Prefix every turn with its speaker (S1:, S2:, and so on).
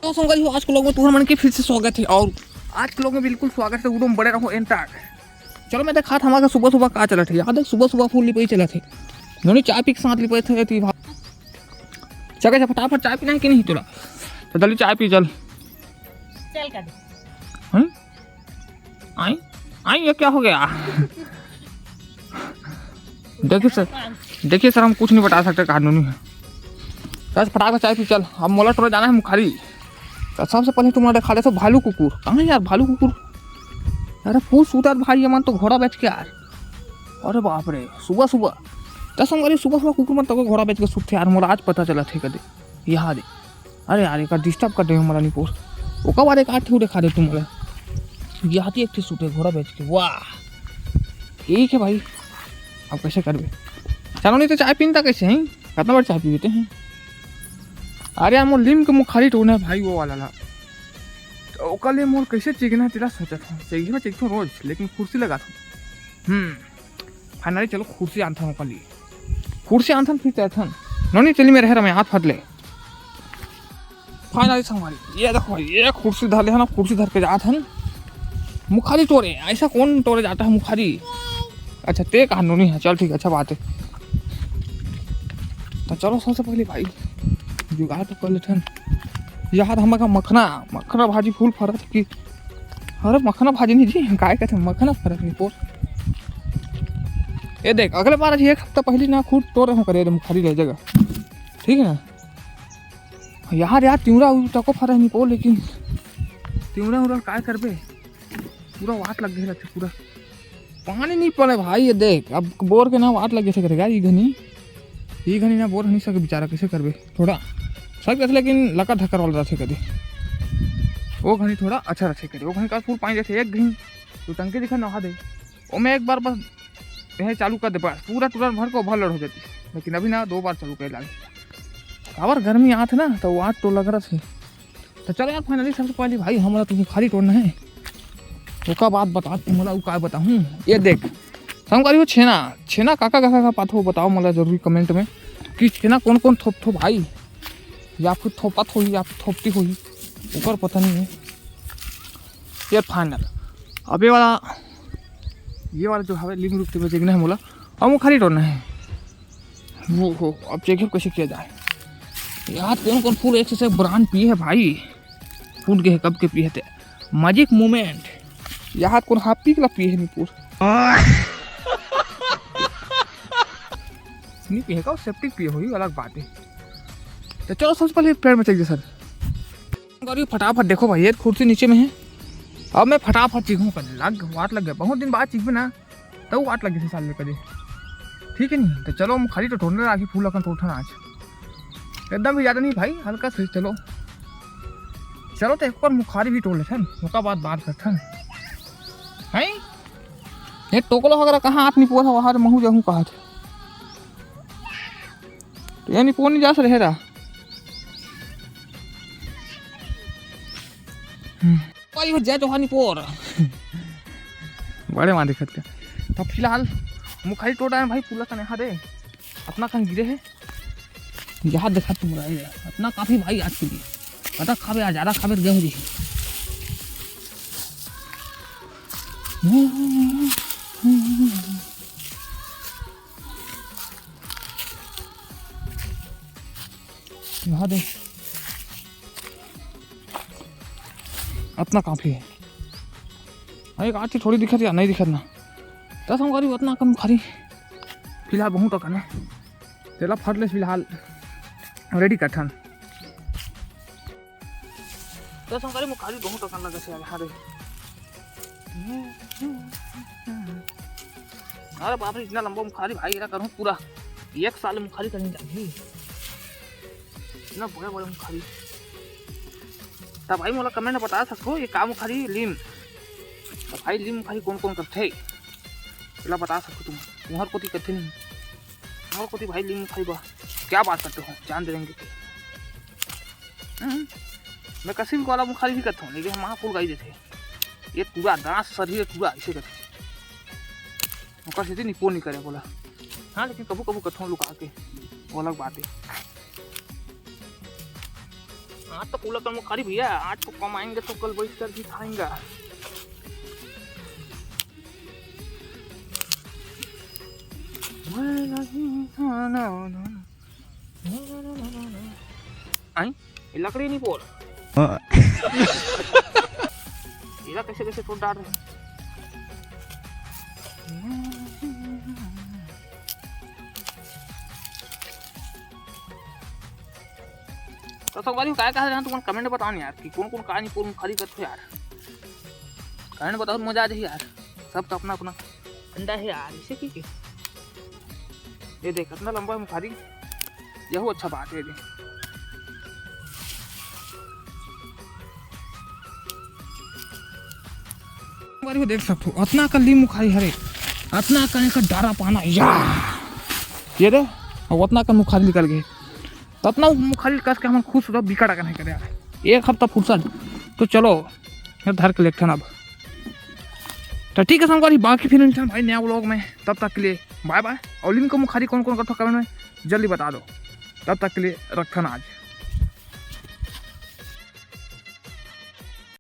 S1: तो संगत आज के लोग में तुम्हारे मन के फिर से स्वागत है और आज के लोग में बिल्कुल स्वागत है। एकदम बड़े रहो एंड तक। चलो मैं देखा था हमारा सुबह सुबह कहाँ चला थे याद है। सुबह सुबह फूल लिपे चला थे दोनों चाय पी के साथ लिपे थे चल फटाफट चाय पीना है कि नहीं तुला तो जल्दी चाय पी चल
S2: कर
S1: आई आई ये क्या हो गया। देखिए सर हम कुछ नहीं बता सकते कानूनी है। बस फटाफट चाय पी चल। अब मोला टोरा जाना है मुखारी। तो सबसे पहले तुम्हारे खा ले तो भालू कुकुर कहाँ है यार। भालू कुकुर अरे फूल सूता भाई मन तो घोड़ा बेच के यार। अरे बाप रे सुबह सुबह दस सुबह सुबह कुकुर मन तो घोड़ा बेच के सूते यार। मोला आज पता चला थे कदे यहाँ दे। अरे यार एक डिस्टर्ब कर दे हमारा नहीं पोस ओका बार एक आठ उठे खा दे तुम मोला यहाँ एक ठी सूते घोड़ा बेच के। वाह ठीक है भाई अब कैसे कर बे। चलो नहीं तो चाय पीता कैसे हैं कितना बार चाय पीते हैं। अरे यार मोर लीम के मुँह खाली टोना है भाई वो वाला ला तो ओकले मोर कैसे चिकना तेरा सोचा था चाहिए चेक तो रोज लेकिन कुर्सी लगा था। फाइनली चलो कुर्सी आनता हूँ कल कुर्सी आनता फिर था नौनी चली मेरे है मैं हाथ फट ले। फाइनली संभाली ये देखो ये कुर्सी धर ले है ना। कुर्सी धर के जाता है मुखारी टोरे ऐसा कौन टोरे जाता है मुखारी। अच्छा ते कानूनी है चल ठीक है अच्छा बात है। तो चलो सबसे पहले भाई जुगाड़ तो कर लेते हैं यार। हमारा मखना मखना भाजी फूल फरत की अरे मखना भाजी नहीं जी काय कहते मखना फरक नहीं पोर। ये देख अगले बार एक हफ्ता पहले ना खुद तोड़ रहे करे मुखारी रह जगह ठीक है ना। यार यार तिवरा तको फरक नहीं पो लेकिन तिवरा उरा काय करबे पूरा वाट लग गई लगते पूरा पानी नहीं पड़े भाई। ये देख अब बोर के ना वाट लग जैसे करेगा ये घनी ना बोर नहीं सके बेचारा कैसे करबे थोड़ा सब कैसे लेकिन लका ढक्कर वाला रखे कदे वो घनी थोड़ा अच्छा रखे करे। वो घनी का फूल पानी जैसे एक घनी तो टंकी दिखा नहा दे वो मैं एक बार बस यह चालू कर दे बस पूरा तुरंत भर को ओवरलोड हो जाती। लेकिन अभी ना 2 बार चालू कर लागे अगर गर्मी आत ना तो वाट तो लग रहा थे। तो चलो यार फाइनली सबसे पहले भाई हमारा तुम्हें खाली तोड़ना है उसका बात बता मतलब क्या बताऊँ। ये देख संगवारी वो छेना छेना काका काका का पाथो बताओ मतलब जरूरी कमेंट में कि छेना कौन कौन थोप भाई या फिर थोपत हो या फिर थोपती हो ऊपर पता नहीं है। ये फाइनल अब ये वाला जो हवे लिंग रूप में चेकना है मोला अब वो खाली तोड़ना है वो हो। अब चेक कैसे किया जाए यार। कौन कौन फूल एक से ब्रांड पिए है भाई फूल के कब के पिए थे मैजिक मोमेंट यहाँ कौन हाफ पी के पिए है नहीं पूर नहीं पिए का सेप्टिक पिए हो अलग बात है। तो चलो सबसे पहले पेड़ में चेक सर फटाफट देखो भाई ये कुर्सी नीचे में है। अब मैं फटाफट चीखूँ कर वाट लग गया बहुत दिन बाद चीख में ना तो वाट लग गई साल में कभी ठीक है नहीं। तो चलो हम खाली तो ढूंढने आगे फूल अपन तो उठाना आज एकदम भी ज़्यादा नहीं भाई हल्का से चलो चलो तो एक बार मुखारी भी तोड़ लेते हैं उसका बात करते हैं। ये टोकलो वगैरह कहाँ हाथ नहीं पोसा वहाँ महू जाऊँ कहा थे तो ये नहीं पो नहीं जा सर है रहा जय तो हानि पोर बड़े वहाँ दिक्कत क्या। तो फिलहाल मुखारी टोटा है भाई पूरा का यहाँ दे अपना कहीं गिरे है यहाँ देखा तुम रहा अपना काफी भाई आज के लिए पता खावे आज ज़्यादा खावे गए जी। यहाँ दे अपना काफी है एक आती थोड़ी दिक्कत या नहीं दिक्कत ना दस हम करी उतना कम खरी फिलहाल बहुत तो करना तेला फट ले फिलहाल रेडी कठन दस हम करी मुखारी बहुत तो करना जैसे अरे अरे बाप रे इतना लंबा मुखारी भाई एरा करूँ पूरा 1 साल मुखारी करनी चाहिए इतना बड़े बड़े मुखारी। तब भाई मोला कमेंट में बता सको ये का मुखारी लीम तो भाई लीम मुखारी कौन कौन करते पहला बता सको तुम तुम्हार कोती करते नहीं तुम्हार कोती भाई लीम मुखारी बा क्या बात करते हो जान देंगे मैं कसी भी वाला मुखारी भी करता हूँ लेकिन हम वहाँ फूल गाई देते ये पूरा दांत शरीर पूरा ऐसे करते सीधी निपो नहीं करे बोला हाँ लेकिन कबू कबू करता हूँ लुका के वो अलग बात है। आज तो कूला कल मुखारी भैया, आज तो कमाएंगे तो कल बैठ कर भी खाएंगे। आई ये लकड़ी नहीं बोल ये कैसे कैसे तोड़ डाल रहे हैं। तो संगवारी काय कहा रहे हैं तुम कमेंट बताओ यार कि कौन कौन कहानी पूर्ण खाली करते हो यार, कमेंट बताओ मजा आ जाए यार। सबका अपना अपना अंडा है यार, इसे की ये देख कितना लंबा है मुखारी, यह अच्छा बात है। ये बारी देख सकते हो अतना का ली मुखारी हरे, अतना का का डारा पाना या ये दे और उतना का मुखारी निकल गए। तो अपना मुखारी कस के हम खुश हो बिकट का नहीं करे यार। एक हफ्ता फुर्सत तो चलो धर के लेते अब। तो ठीक है संगवारी, बाकी फिर मिलते हैं भाई नया व्लॉग में। तब तक के लिए बाय बाय। और लिंक को मुखारी कौन कौन करता कमेंट में जल्दी बता दो। तब तक के लिए रखना आज।